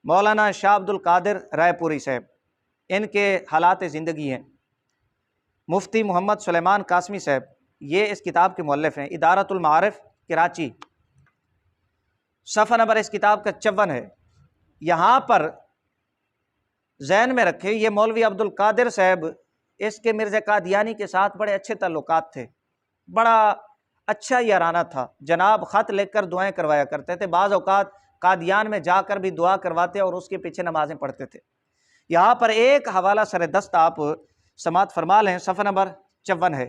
مولانا شاہ عبد القادر رائے پوری صاحب، ان کے حالات زندگی ہیں۔ مفتی محمد سلیمان قاسمی صاحب، یہ اس کتاب کے مؤلف ہیں، ادارۃ المعارف کراچی، صفحہ نمبر اس کتاب کا 54 ہے۔ یہاں پر ذہن میں رکھے، یہ مولوی عبد القادر صاحب، اس کے مرزا قادیانی کے ساتھ بڑے اچھے تعلقات تھے، بڑا اچھا یارانہ تھا، جناب خط لکھ کر دعائیں کروایا کرتے تھے، بعض اوقات قادیان میں جا کر بھی دعا کرواتے اور اس کے پیچھے نمازیں پڑھتے تھے۔ یہاں پر ایک حوالہ سر دست آپ سماعت فرما لیں، صفحہ نمبر 54 ہے۔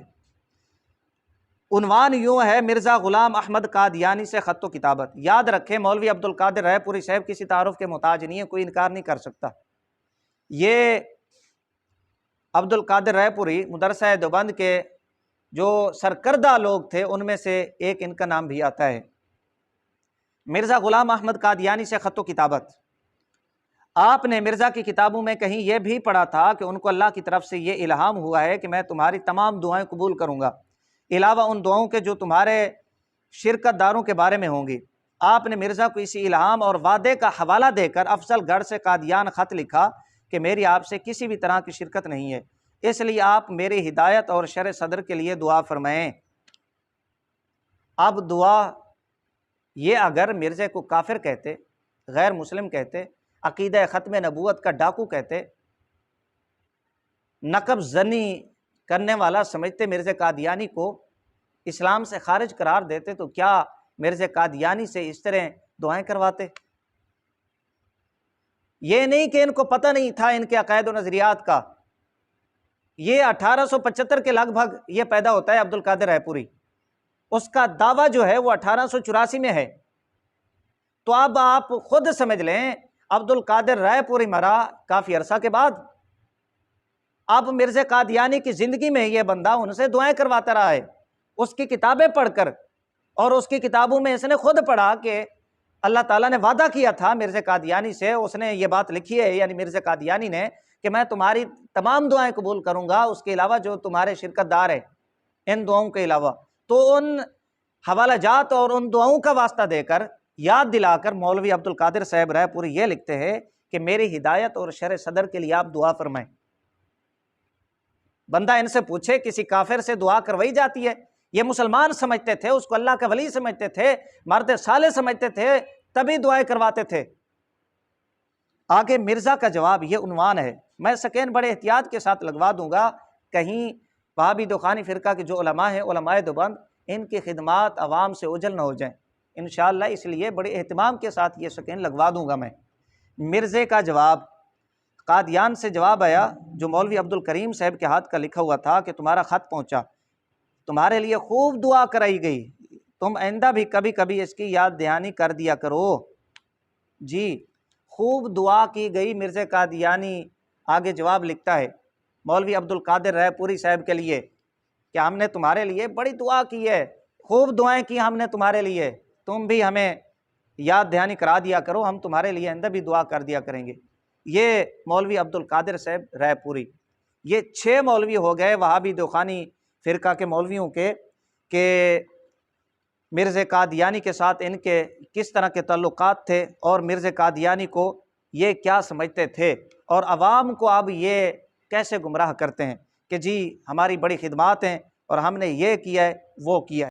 عنوان یوں ہے، مرزا غلام احمد قادیانی سے خط و کتابت۔ یاد رکھیں، مولوی عبد القادر رائے پوری صاحب کسی تعارف کے محتاج نہیں ہے، کوئی انکار نہیں کر سکتا۔ یہ عبد القادر رائے پوری مدرسہ دیوبند کے جو سرکردہ لوگ تھے ان میں سے ایک ان کا نام بھی آتا ہے۔ مرزا غلام احمد قادیانی سے خط و کتابت۔ آپ نے مرزا کی کتابوں میں کہیں یہ بھی پڑھا تھا کہ ان کو اللہ کی طرف سے یہ الہام ہوا ہے کہ میں تمہاری تمام دعائیں قبول کروں گا، علاوہ ان دعاؤں کے جو تمہارے شرکت داروں کے بارے میں ہوں گی۔ آپ نے مرزا کو اسی الہام اور وعدے کا حوالہ دے کر افضل گڑھ سے قادیان خط لکھا کہ میری آپ سے کسی بھی طرح کی شرکت نہیں ہے، اس لیے آپ میری ہدایت اور شرع صدر کے لیے دعا فرمائیں۔ اب دعا، یہ اگر مرزے کو کافر کہتے، غیر مسلم کہتے، عقیدہ ختم نبوت کا ڈاکو کہتے، نقب زنی کرنے والا سمجھتے مرزا قادیانی کو، اسلام سے خارج قرار دیتے، تو کیا مرزا قادیانی سے اس طرح دعائیں کرواتے؟ یہ نہیں کہ ان کو پتہ نہیں تھا ان کے عقائد و نظریات کا۔ یہ 1875 کے لگ بھگ یہ پیدا ہوتا ہے عبد القادر رائے پوری، اس کا دعویٰ جو ہے وہ 1884 میں ہے۔ تو اب آپ خود سمجھ لیں، عبد القادر رائے پوری مرا کافی عرصہ کے بعد، اب مرزا قادیانی کی زندگی میں یہ بندہ ان سے دعائیں کرواتا رہا ہے، اس کی کتابیں پڑھ کر، اور اس کی کتابوں میں اس نے خود پڑھا کہ اللہ تعالیٰ نے وعدہ کیا تھا مرزا قادیانی سے، اس نے یہ بات لکھی ہے، یعنی مرزا قادیانی نے، کہ میں تمہاری تمام دعائیں قبول کروں گا، اس کے علاوہ جو تمہارے شرکت دار ہیں ان دعاؤں کے علاوہ۔ تو ان حوالہ جات اور ان دعاؤں کا واسطہ دے کر، یاد دلا کر، مولوی عبد القادر صاحب رائے پوری یہ لکھتے ہیں کہ میری ہدایت اور شرع صدر کے لیے آپ دعا فرمائیں۔ بندہ ان سے پوچھے، کسی کافر سے دعا کروائی جاتی ہے؟ یہ مسلمان سمجھتے تھے، اس کو اللہ کا ولی سمجھتے تھے، مرد صالح سمجھتے تھے، تبھی دعائیں کرواتے تھے۔ آگے مرزا کا جواب، یہ عنوان ہے، میں سکین بڑے احتیاط کے ساتھ لگوا دوں گا، کہیں وہابی دخانی فرقہ کے جو علماء ہیں، علماء دیوبند، ان کی خدمات عوام سے اوجھل نہ ہو جائیں انشاءاللہ، اس لیے بڑے اہتمام کے ساتھ یہ سکین لگوا دوں گا میں۔ مرزے کا جواب، قادیان سے جواب آیا جو مولوی عبد الکریم صاحب کے ہاتھ کا لکھا ہوا تھا کہ تمہارا خط پہنچا، تمہارے لیے خوب دعا کرائی گئی، تم آئندہ بھی کبھی کبھی اس کی یاد دہانی کر دیا کرو۔ جی، خوب دعا کی گئی مرزا قادیانی۔ آگے جواب لکھتا ہے مولوی عبد القادر رائے پوری صاحب کے لیے کہ ہم نے تمہارے لیے بڑی دعا کی ہے، خوب دعائیں کی ہم نے تمہارے لیے، تم بھی ہمیں یاد دہانی کرا دیا کرو، ہم تمہارے لیے آئندہ بھی دعا کر دیا کریں گے۔ یہ مولوی عبد القادر صاحب رائے پوری، یہ 6 مولوی ہو گئے وہابی دخانی فرقہ کے مولویوں کے، کہ مرزا قادیانی کے ساتھ ان کے کس طرح کے تعلقات تھے اور مرزا قادیانی کو یہ کیا سمجھتے تھے، اور عوام کو اب یہ کیسے گمراہ کرتے ہیں کہ جی ہماری بڑی خدمات ہیں اور ہم نے یہ کیا ہے وہ کیا ہے۔